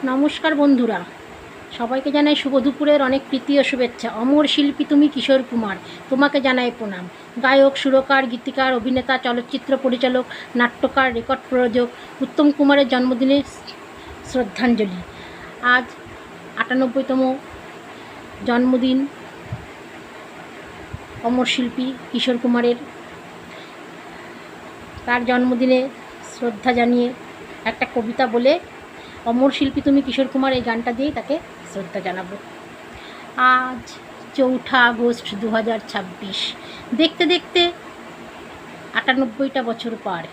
নমস্কার বন্ধুরা, সবাইকে জানাই শুভ দুপুরের অনেক প্রীতি ও শুভেচ্ছা। অমর শিল্পী তুমি কিশোর কুমার, তোমাকে জানাই প্রণাম। গায়ক, সুরকার, গীতিকার, অভিনেতা, চলচ্চিত্র পরিচালক, নাট্যকার, রেকর্ড প্রযোজক উত্তম কুমারের জন্মদিনে শ্রদ্ধাঞ্জলি। আজ ৯৮তম জন্মদিন অমর শিল্পী কিশোর কুমারের। তার জন্মদিনে শ্রদ্ধা জানিয়ে একটা কবিতা বলে অমর শিল্পী তুমি কিশোর কুমার এই গানটা দিয়েই তাকে শ্রদ্ধা জানাবো। আজ ৪ঠা আগস্ট ২০২৬। দেখতে দেখতে ৯৮টা বছর পার।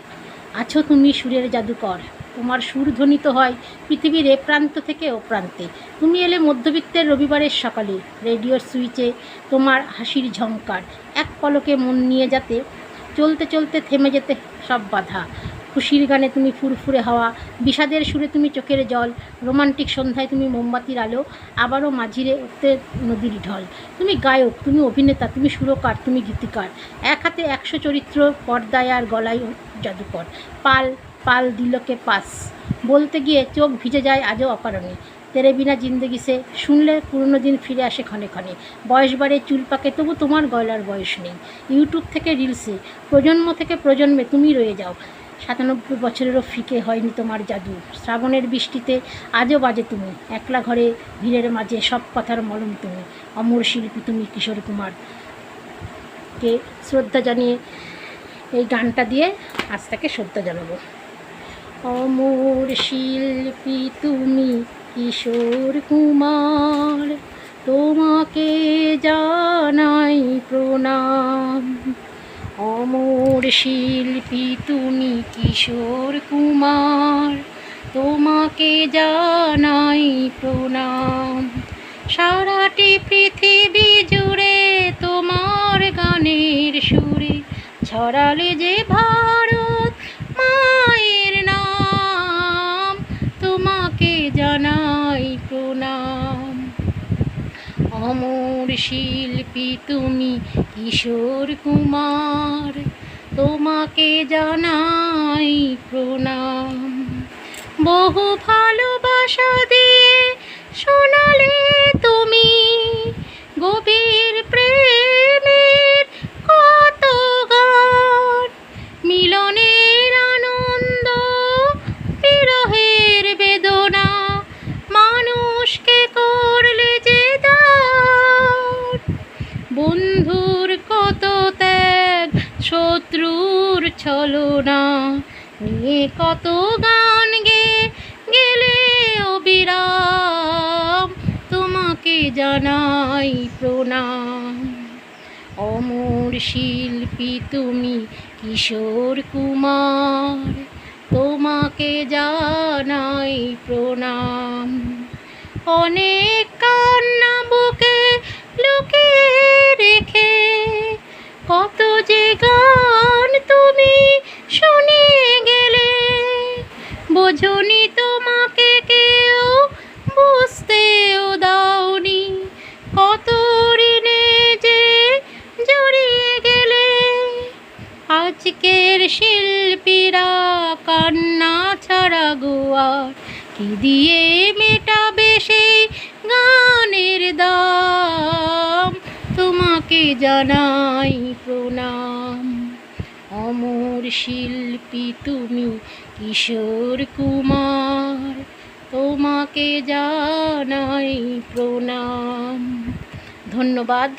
আছো তুমি সুরের জাদুকর, তোমার সুর ধ্বনিত হয় পৃথিবীর এ প্রান্ত থেকে ও প্রান্তে। তুমি এলে মধ্যবিত্তের রবিবারের সকালে, রেডিওর সুইচে তোমার হাসির ঝংকার, এক পলকে মন নিয়ে যাতে চলতে চলতে থেমে যেতে সব বাধা। খুশির গানে তুমি ফুরফুরে হাওয়া, বিষাদের সুরে তুমি চোখের জল, রোমান্টিক সন্ধ্যায় তুমি মোমবাতির আলো, আবারও মাঝিরে উঠতে নদীর ঢল। তুমি গায়ক, তুমি অভিনেতা, তুমি সুরকার, তুমি গীতিকার, এক হাতে ১০০ চরিত্র, পর্দায় আর গলায় জাদুকর। পাল পাল দিলকে পাস বলতে গিয়ে চোখ ভিজে যায় আজও অকারণে। তেরে বিনা জিন্দেগি সে শুনলে পুরনো দিন ফিরে আসে ক্ষণে ক্ষণে। বয়স বাড়ে, চুল পাকে, তবু তোমার গয়লার বয়স নেই। ইউটিউব থেকে রিলসে, প্রজন্ম থেকে প্রজন্মে তুমি রয়ে যাও। ৯৭ বছরেরও ফিকে হয়নি তোমার জাদু। শ্রাবণের বৃষ্টিতে আজও বাজে তুমি, একলা ঘরে ভিড়ের মাঝে সব কথার মলম তুমি। অমর শিল্পী তুমি কিশোর কুমারকে শ্রদ্ধা জানিয়ে এই গানটা দিয়ে আজ তাকে শ্রদ্ধা জানাবো। অমর শিল্পী তুমি কিশোর কুমার, তোমাকে জানাই প্রণাম। অমর শিল্পী তুমি কিশোর কুমার, তোমাকে জানাই প্রণাম। সারাটি পৃথিবী জুড়ে তোমার গানের সুরে ছড়ালে যে ভারত মায়ের নাম, তোমাকে জানাই প্রণাম। অমর শিল্পী তুমি কিশোর কুমার, তোমাকে জানাই প্রণাম। বহু ভালোবাসা দিয়ে শোনালে তুমি গভীর প্রেমের কত গান, মিলনের আনন্দ, বিরহের বেদনা, মানুষকে করলে যে দান। বন্ধুর কত ত্যাগ, শত্রুর ছলনা নিয়ে কত গান গেলে অবিরাম, তোমাকে জানাই প্রণাম। অমর শিল্পী তুমি কিশোর কুমার, তোমাকে জানাই প্রণাম। অনেক কান্না বুকে লুকিয়ে রেখে কত যে গান তুমি শুনিয়ে গেলে, বোঝনি তোমাকে কেউ, বুঝতেও দাওনি, কত ঋণে যে জড়িয়ে গেলে। আজকের শিল্পীরা কান্না ছাড়া গোয়ার কি দিয়ে মেটাবে সেই গানের দাম, তোমাকে জানাই প্রণাম। অমর শিল্পী তুমি কিশোর কুমার, তোমাকে জানাই প্রণাম। ধন্যবাদ।